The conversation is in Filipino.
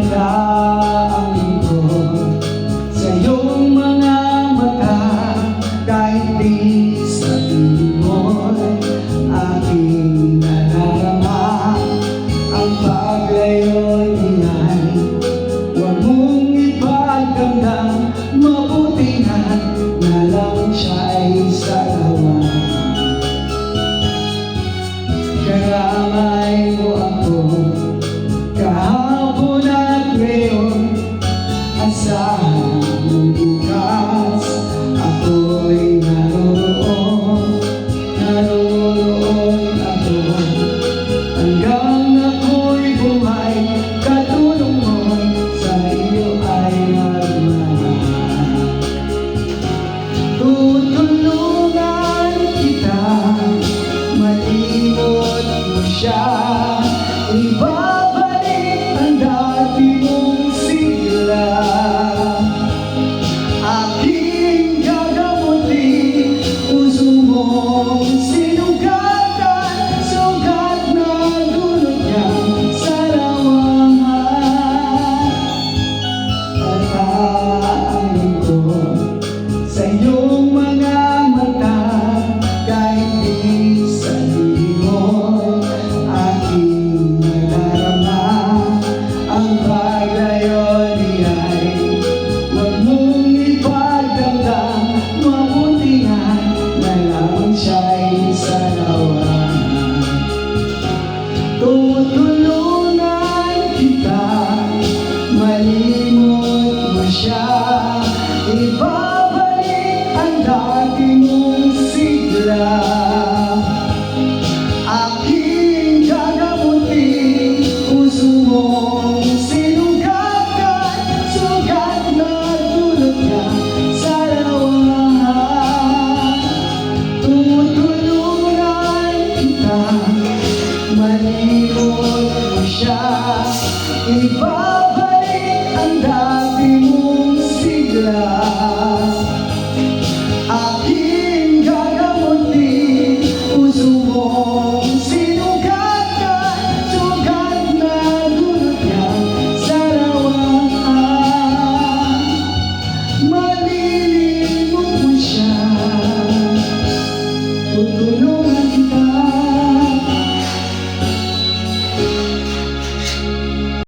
ang lingkod sa iyong mga mata, kahit di sabihin mo'y aking nadarama. Ang paglayo'y ingay, huwag mong ipagdamdam, mabuti na lang siya'y sarawan. Karamay mo ako kahapon at ngayon, asahan mong bukas ako'y naroon ako, hanggang ako'y buhay, katulong mo sa iyo ay magmamahal. Tutulungan kita, malimot mo siya, ibabalik ang dati mong sigla. Aking gagamutin, puso mong sinugatan, sugat na dulot niya sa lawahan. Tataan ko sa iyong mga mata, kahit di sabihin mo'y aking nadarama. Ang paglayo niya'y huwag mong ipagdamdam, mabuti nga na lang siya'y sarawan. Tutulungan kita, malimot mo siya, ibabalik ang dati mong sigla. Aking gagamutin, puso mong sinugatan, sugat na dulot niya sa lawahan. Tutulungan kita, malimot mo siya, ibabalik ang dati mong sigla.